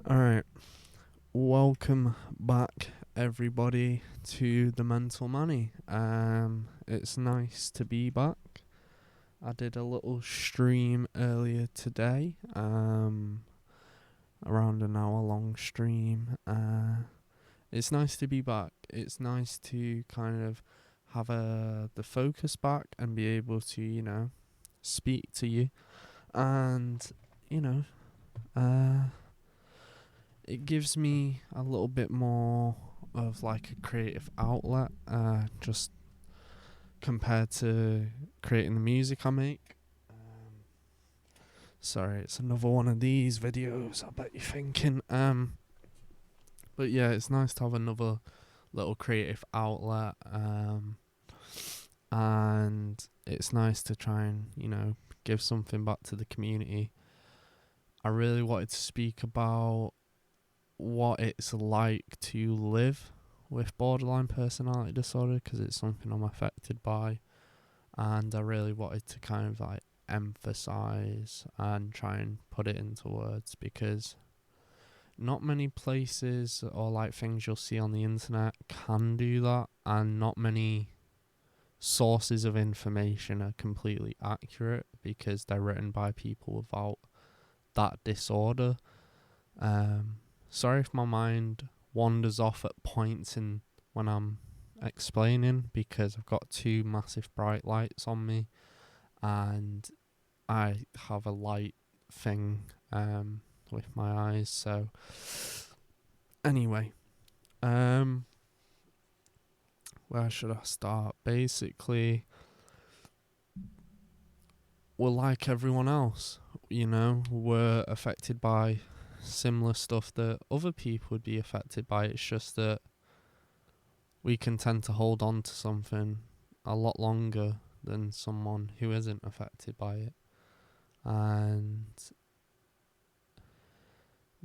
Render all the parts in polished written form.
Alright, welcome back everybody to the Mental Money. It's nice to be back. I did a little stream earlier today, around an hour long stream. It's nice to be back. It's nice to kind of have the focus back and be able to, speak to you. And, you know, uh, it gives me a little bit more of like a creative outlet, just compared to creating the music I make. Sorry, it's another one of these videos. I bet you're thinking. But yeah, it's nice to have another little creative outlet. And it's nice to try and give something back to the community. I really wanted to speak about what it's like to live with borderline personality disorder, because it's something I'm affected by, and I really wanted to kind of like emphasize and try and put it into words, because not many places or like things you'll see on the internet can do that, and not many sources of information are completely accurate because they're written by people without that disorder. Sorry if my mind wanders off at points in when I'm explaining, because I've got two massive bright lights on me and I have a light thing with my eyes. So anyway, where should I start? Basically, we're like everyone else, we're affected by similar stuff that other people would be affected by. It's just that we can tend to hold on to something a lot longer than someone who isn't affected by it. And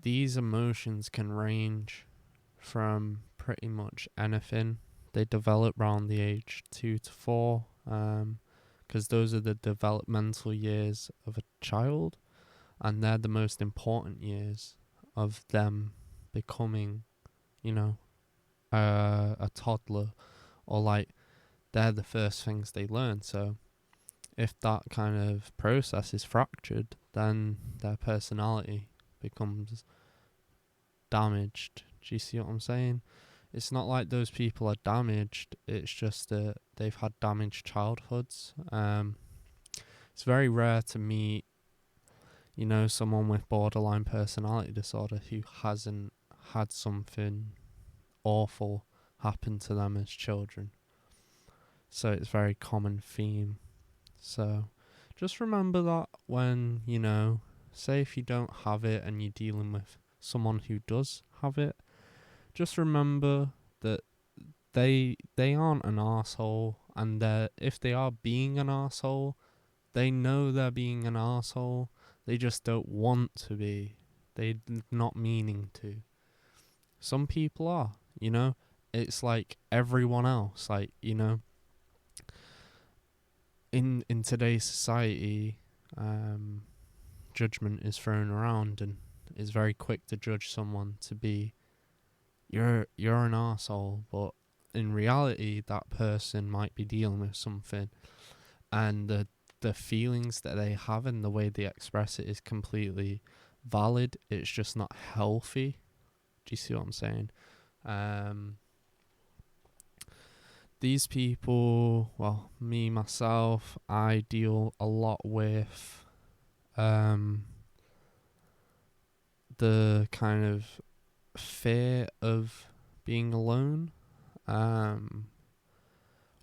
these emotions can range from pretty much anything. They develop around the age 2 to 4, because those are the developmental years of a child, and they're the most important years of them becoming, a toddler, or like they're the first things they learn. So if that kind of process is fractured, then their personality becomes damaged. Do you see what I'm saying? It's not like those people are damaged, it's just that they've had damaged childhoods. It's very rare to meet, someone with borderline personality disorder who hasn't had something awful happen to them as children. So it's a very common theme. So just remember that when, say if you don't have it and you're dealing with someone who does have it, just remember that they aren't an asshole, and if they are being an asshole, they know they're being an asshole. They just don't want to be. They're not meaning to. Some people are, It's like everyone else, like, in today's society, judgment is thrown around and is very quick to judge someone to be you're an asshole, but in reality that person might be dealing with something, and the feelings that they have and the way they express it is completely valid. It's just not healthy. Do you see what I'm saying? These people, well, me myself, I deal a lot with the kind of fear of being alone,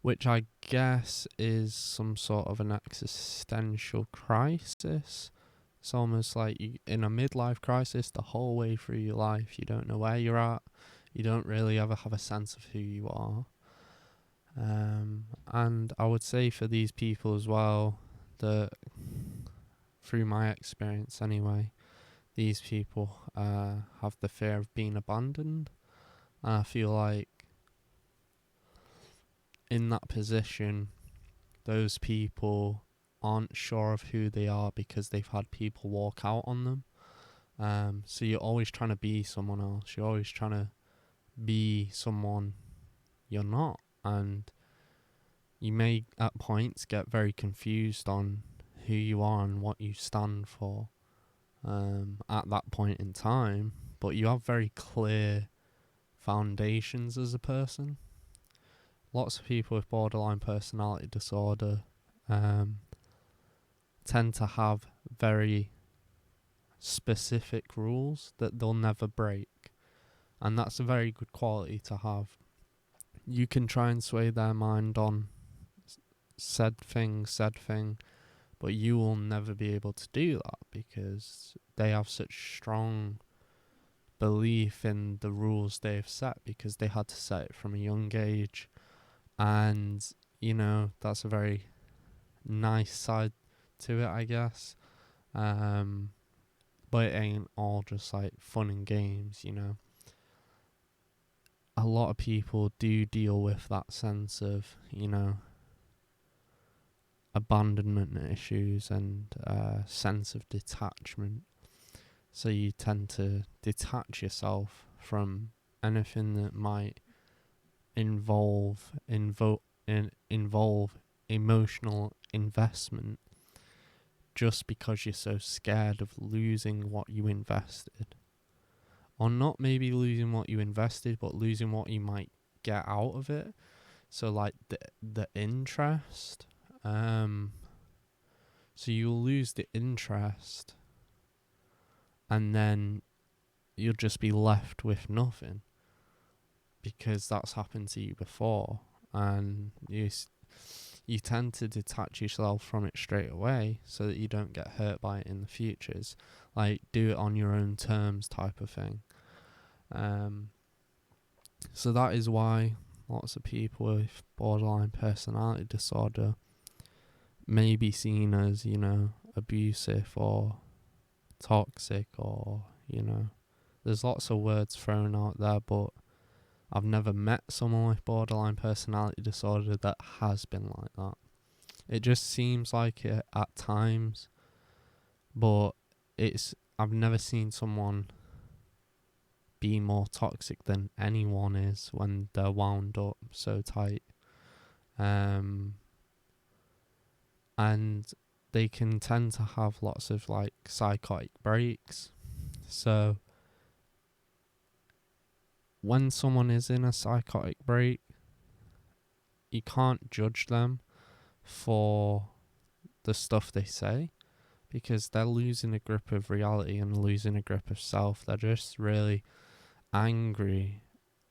which I guess is some sort of an existential crisis. It's almost like you in a midlife crisis the whole way through your life. You don't know where you're at. You don't really ever have a sense of who you are. And I would say for these people as well, that through my experience anyway, these people have the fear of being abandoned. And I feel like in that position, those people aren't sure of who they are because they've had people walk out on them. So you're always trying to be someone else. You're always trying to be someone you're not. And you may at points get very confused on who you are and what you stand for at that point in time. But you have very clear foundations as a person. Lots of people with borderline personality disorder tend to have very specific rules that they'll never break. And that's a very good quality to have. You can try and sway their mind on said thing, but you will never be able to do that because they have such strong belief in the rules they've set because they had to set it from a young age. And, that's a very nice side to it, I guess. But it ain't all just like fun and games, A lot of people do deal with that sense of, abandonment issues and sense of detachment. So you tend to detach yourself from anything that might involve emotional investment, just because you're so scared of losing what you invested, or not maybe losing what you invested, but losing what you might get out of it. So like the interest. So you'll lose the interest, and then you'll just be left with nothing, because that's happened to you before, and you tend to detach yourself from it straight away so that you don't get hurt by it in the futures. Like, do it on your own terms type of thing. So that is why lots of people with borderline personality disorder may be seen as, abusive or toxic, or, there's lots of words thrown out there, but I've never met someone with borderline personality disorder that has been like that. It just seems like it at times, but I've never seen someone be more toxic than anyone is when they're wound up so tight. And they can tend to have lots of like psychotic breaks. So when someone is in a psychotic break, you can't judge them for the stuff they say, because they're losing a grip of reality and losing a grip of self. They're just really angry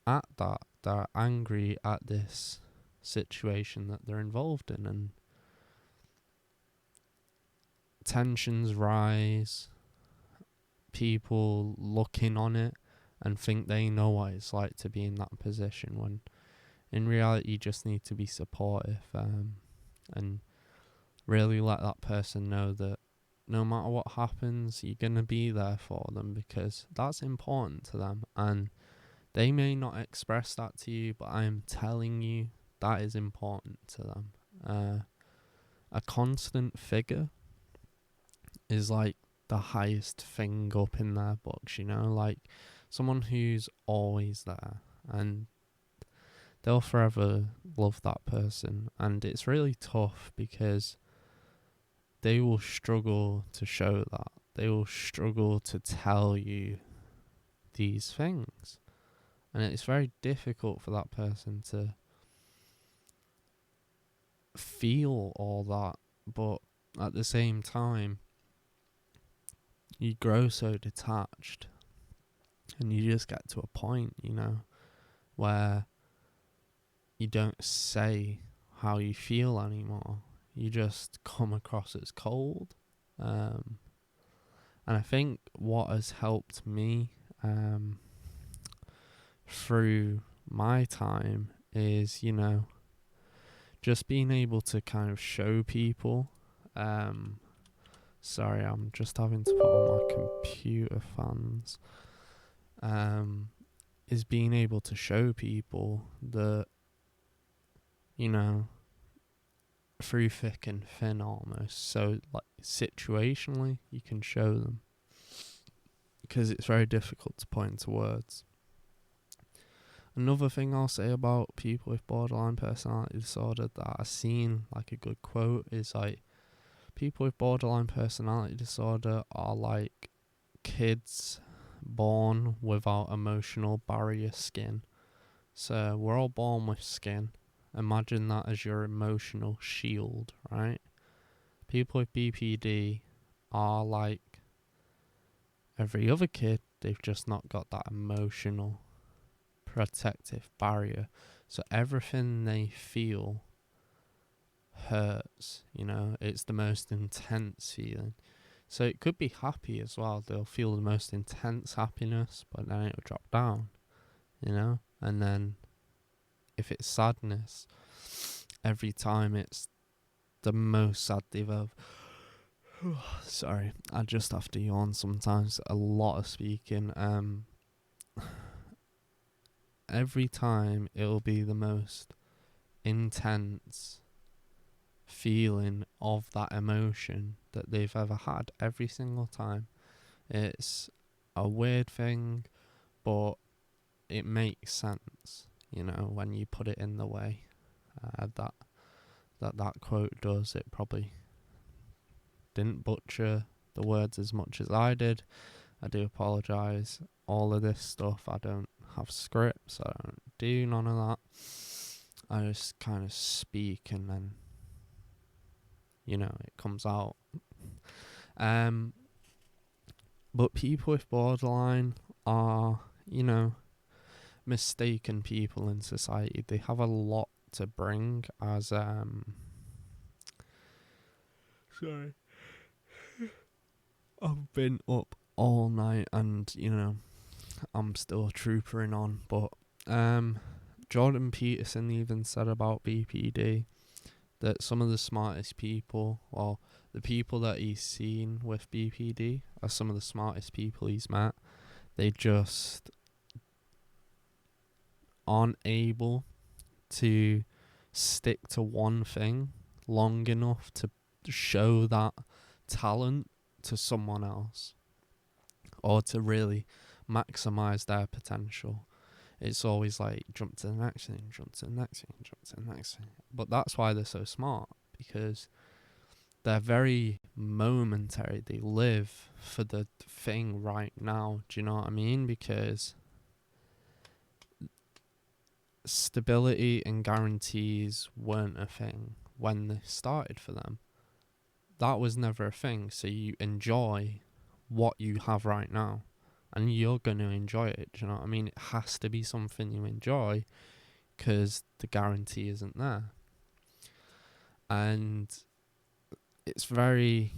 at that. They're angry at this situation that they're involved in, and tensions rise. People look in on it and think they know what it's like to be in that position, when in reality you just need to be supportive, and really let that person know that no matter what happens, you're going to be there for them, because that's important to them. And they may not express that to you, but I am telling you that is important to them. A constant figure is like the highest thing up in their books, like someone who's always there, and they'll forever love that person. And it's really tough because they will struggle to show that. They will struggle to tell you these things. And it's very difficult for that person to feel all that. But at the same time, you grow so detached, and you just get to a point, where you don't say how you feel anymore. You just come across as cold. And I think what has helped me through my time is, just being able to kind of show people. Sorry, I'm just having to put on my computer fans. Is being able to show people that, through thick and thin almost. So like situationally, you can show them, because it's very difficult to put into words. Another thing I'll say about people with borderline personality disorder that I've seen, like a good quote, is like, people with borderline personality disorder are like kids born without emotional barrier skin. So we're all born with skin. Imagine that as your emotional shield, right? People with BPD are like every other kid, they've just not got that emotional protective barrier. So everything they feel hurts, it's the most intense feeling. So it could be happy as well. They'll feel the most intense happiness, but then it'll drop down, and then if it's sadness, every time it's the most sad they've ever. Sorry, I just have to yawn sometimes. A lot of speaking. Every time it'll be the most intense feeling of that emotion that they've ever had. Every single time. It's a weird thing, but it makes sense, when you put it in the way that quote does. It probably didn't butcher the words as much as I did. I do apologise. All of this stuff, I don't have scripts, I don't do none of that. I just kind of speak and then, it comes out. But people with borderline are, mistaken people in society. They have a lot to bring as sorry. I've been up all night and, I'm still troopering on, but Jordan Peterson even said about BPD that some of the smartest people, or the people that he's seen with BPD, are some of the smartest people he's met. They just aren't able to stick to one thing long enough to show that talent to someone else, or to really maximize their potential. It's always like jump to the next thing, jump to the next thing, jump to the next thing. But that's why they're so smart, because they're very momentary. They live for the thing right now. Do you know what I mean? Because stability and guarantees weren't a thing when they started for them. That was never a thing. So you enjoy what you have right now, and you're going to enjoy it. Do you know what I mean? It has to be something you enjoy, because the guarantee isn't there. And it's very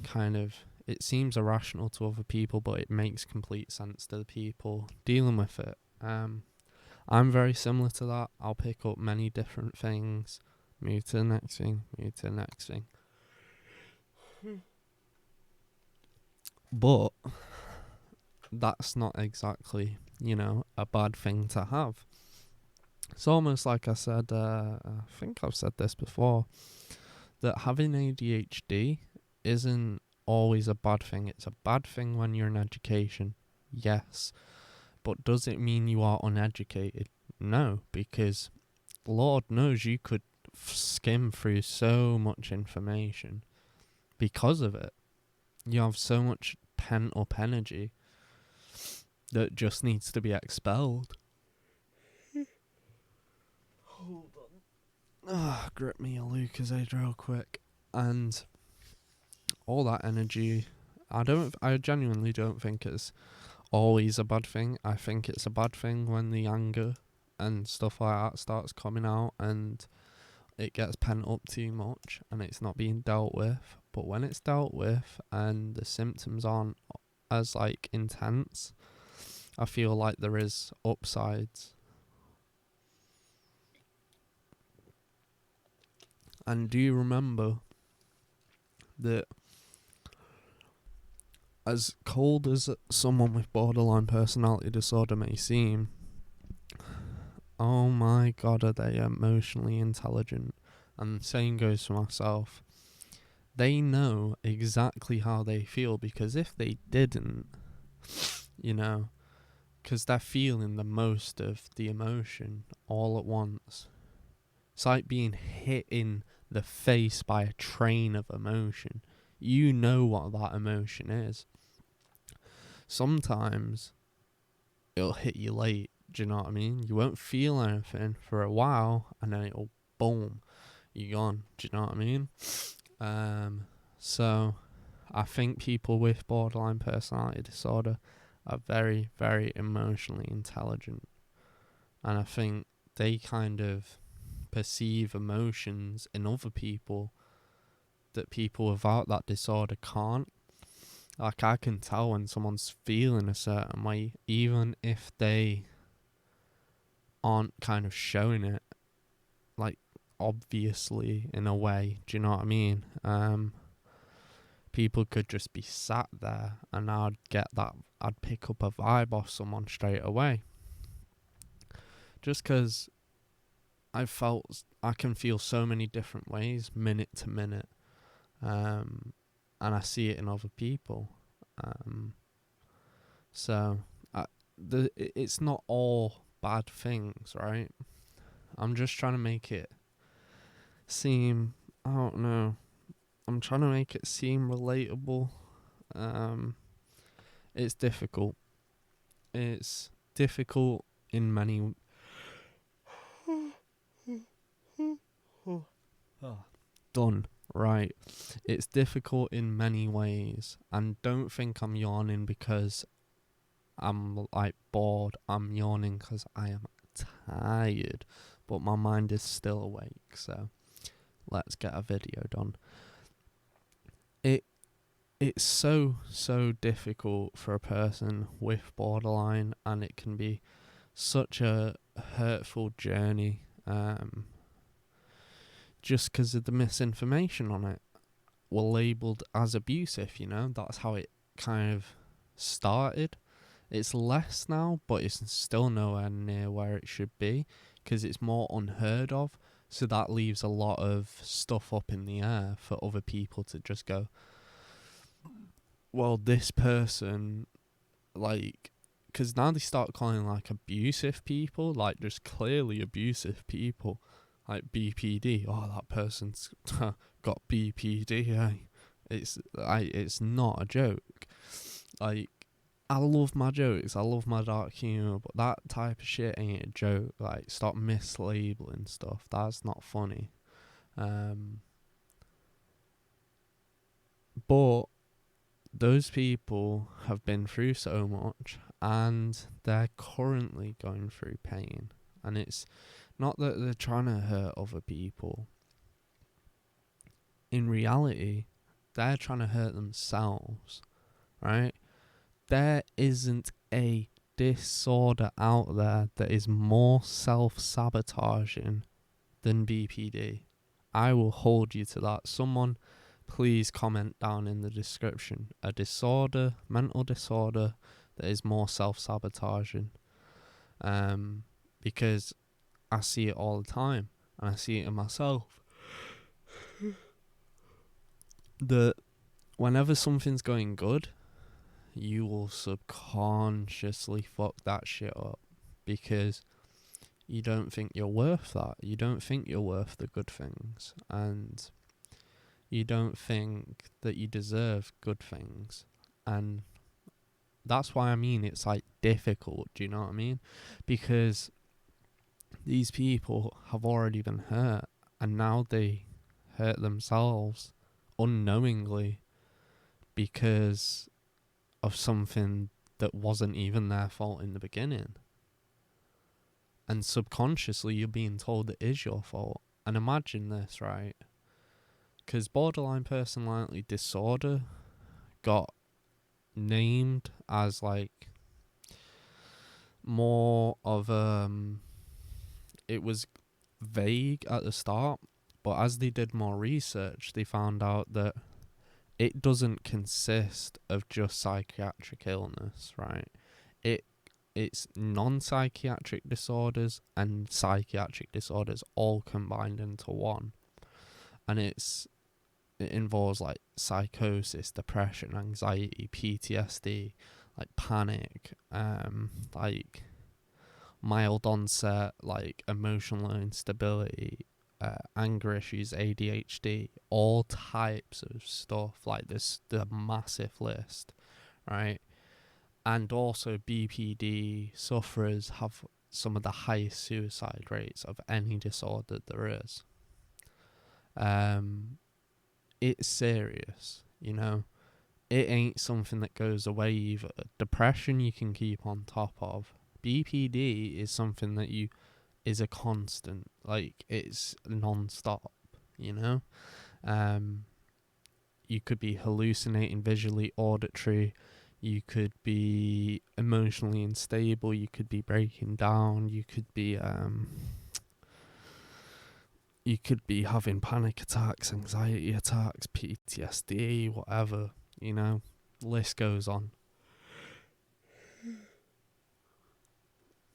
it seems irrational to other people, but it makes complete sense to the people dealing with it. I'm very similar to that. I'll pick up many different things, move to the next thing, move to the next thing. But that's not exactly, a bad thing to have. It's almost like I said, I think I've said this before, that having ADHD isn't always a bad thing. It's a bad thing when you're in education, yes. But does it mean you are uneducated? No, because Lord knows you could skim through so much information because of it. You have so much pent up energy that just needs to be expelled. Hold on. Grip me a Lucozade real quick. And all that energy, I genuinely don't think it's always a bad thing. I think it's a bad thing when the anger and stuff like that starts coming out and it gets pent up too much and it's not being dealt with. But when it's dealt with and the symptoms aren't as intense, I feel like there is upsides. And do you remember that, as cold as someone with borderline personality disorder may seem, oh my god, are they emotionally intelligent? And the same goes for myself. They know exactly how they feel, because if they didn't, you know, because they're feeling the most of the emotion all at once. It's like being hit in the face by a train of emotion. You know what that emotion is. Sometimes it'll hit you late. Do you know what I mean? You won't feel anything for a while, and then it'll boom, you're gone. Do you know what I mean? So I think people with borderline personality disorder are very, very emotionally intelligent, and I think they kind of perceive emotions in other people that people without that disorder can't. Like, I can tell when someone's feeling a certain way, even if they aren't kind of showing it, like, obviously, in a way. Do you know what I mean? People could just be sat there, and I'd pick up a vibe off someone straight away. Just because I can feel so many different ways, minute to minute. And I see it in other people. So it's not all bad things, right? I'm just trying to make it seem, I don't know, I'm trying to make it seem relatable. It's difficult. It's difficult in many. Done. Right. It's difficult in many ways, and don't think I'm yawning because I'm like bored. I'm yawning because I am tired, but my mind is still awake. So let's get a video done. It's so difficult for a person with borderline, and it can be such a hurtful journey. Just because of the misinformation on it, were labelled as abusive. That's how it kind of started. It's less now, but it's still nowhere near where it should be because it's more unheard of. So that leaves a lot of stuff up in the air for other people to just go, well, this person, like, because now they start calling like abusive people, like just clearly abusive people, like BPD. Oh, that person's got BPD. It's not a joke. Like, I love my jokes, I love my dark humour, but that type of shit ain't a joke. Like, stop mislabeling stuff. That's not funny. But those people have been through so much, and they're currently going through pain. And it's not that they're trying to hurt other people. In reality, they're trying to hurt themselves, right? There isn't a disorder out there that is more self-sabotaging than BPD. I will hold you to that. Someone please comment down in the description a disorder, mental disorder, that is more self-sabotaging. Because I see it all the time, and I see it in myself. That whenever something's going good, you will subconsciously fuck that shit up because you don't think you're worth that. You don't think you're worth the good things, and you don't think that you deserve good things. And that's why I mean it's like difficult, do you know what I mean? Because these people have already been hurt, and now they hurt themselves unknowingly because of something that wasn't even their fault in the beginning. And subconsciously you're being told it is your fault. And imagine this, right? Because borderline personality disorder got named as like more of it was vague at the start, but as they did more research, they found out that it doesn't consist of just psychiatric illness, right? It's non-psychiatric disorders and psychiatric disorders all combined into one. And it involves like psychosis, depression, anxiety, PTSD, like panic, like mild onset, like emotional instability, anger issues, ADHD, all types of stuff. Like this, the massive list, right? And also BPD sufferers have some of the highest suicide rates of any disorder there is. It's serious, you know. It ain't something that goes away either. Depression you can keep on top of. BPD is something that you is a constant, like it's non-stop, you know. You could be hallucinating visually, auditory, you could be emotionally unstable, you could be breaking down, you could be having panic attacks, anxiety attacks, PTSD, whatever, you know. List goes on.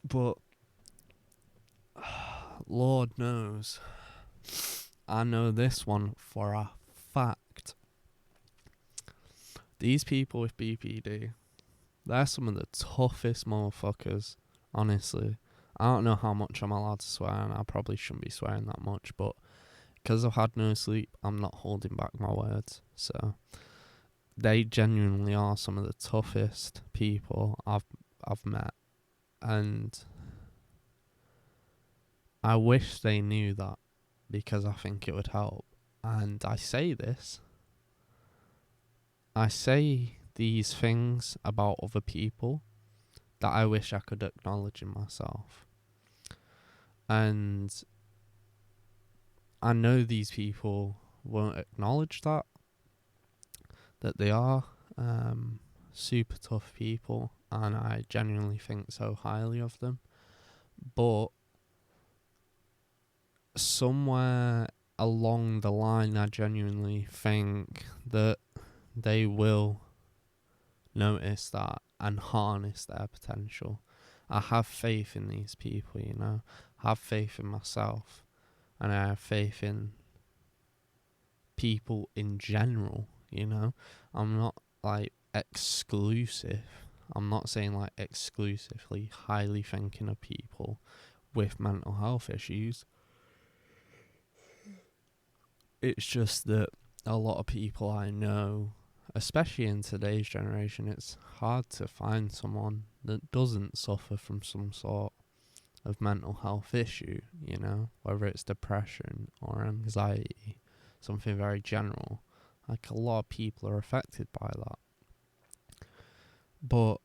But Lord knows, I know this one for a fact. These people with BPD, they're some of the toughest motherfuckers, honestly. I don't know how much I'm allowed to swear, and I probably shouldn't be swearing that much, but because I've had no sleep, I'm not holding back my words. So they genuinely are some of the toughest people I've met, and I wish they knew that, because I think it would help. And I say these things about other people that I wish I could acknowledge in myself. And I know these people won't acknowledge that they are super tough people, and I genuinely think so highly of them. But somewhere along the line, I genuinely think that they will notice that and harness their potential. I have faith in these people, you know. I have faith in myself, and I have faith in people in general, you know. I'm not like exclusive. I'm not saying like exclusively highly thinking of people with mental health issues. It's just that a lot of people I know, especially in today's generation, it's hard to find someone that doesn't suffer from some sort of mental health issue, you know, whether it's depression or anxiety, something very general. Like a lot of people are affected by that. But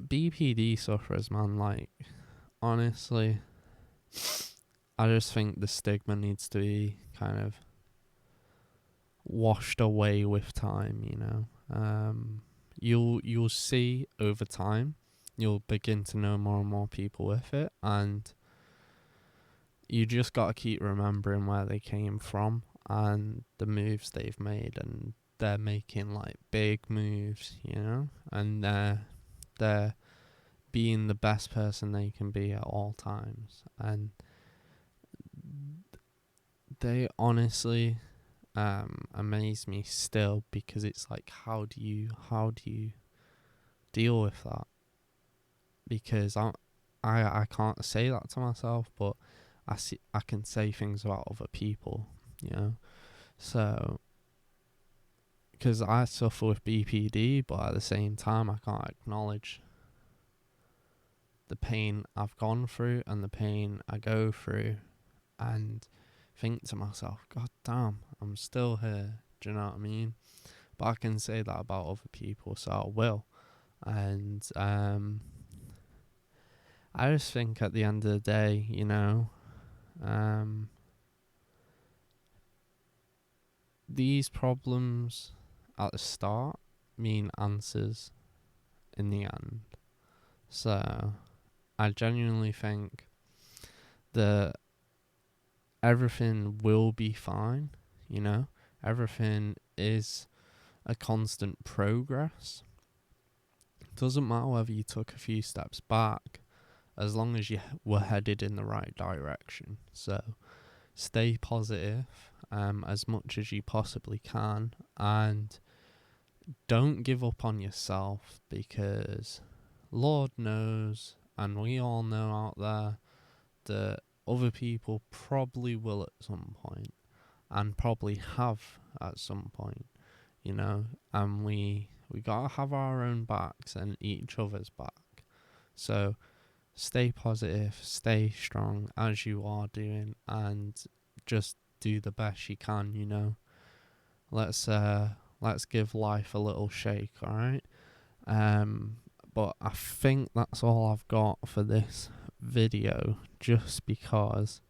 BPD sufferers, man, like, honestly, I just think the stigma needs to be kind of washed away with time, you know. You'll see over time, you'll begin to know more and more people with it, and you just gotta keep remembering where they came from and the moves they've made, and they're making like big moves, you know, and they're being the best person they can be at all times, and they honestly amaze me still, because it's like, how do you deal with that? Because I can't say that to myself, but I can say things about other people, you know. So because I suffer with BPD, but at the same time I can't acknowledge the pain I've gone through and the pain I go through, and think to myself, God damn, I'm still here. Do you know what I mean? But I can say that about other people, so I will. And I just think at the end of the day, you know, these problems at the start mean answers in the end. So I genuinely think that everything will be fine, you know? Everything is a constant progress. It doesn't matter whether you took a few steps back, as long as you were headed in the right direction. So stay positive as much as you possibly can, and don't give up on yourself, because Lord knows, and we all know out there, that other people probably will at some point, and probably have at some point, you know, and we gotta have our own backs and each other's back. So stay positive, stay strong as you are doing, and just do the best you can, you know. Let's give life a little shake, alright? But I think that's all I've got for this video, just because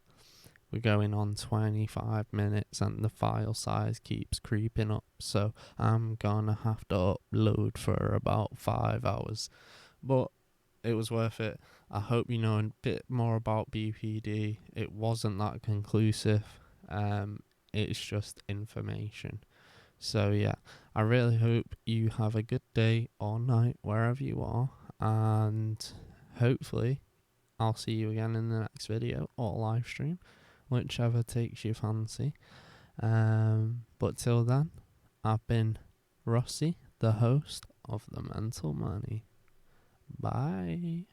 we're going on 25 minutes and the file size keeps creeping up, so I'm gonna have to upload for about 5 hours. But it was worth it. I hope you know a bit more about BPD. It wasn't that conclusive. It's just information. So yeah, I really hope you have a good day or night wherever you are, and hopefully I'll see you again in the next video or live stream, whichever takes your fancy. But till then, I've been Rossi, the host of The Mental Money. Bye.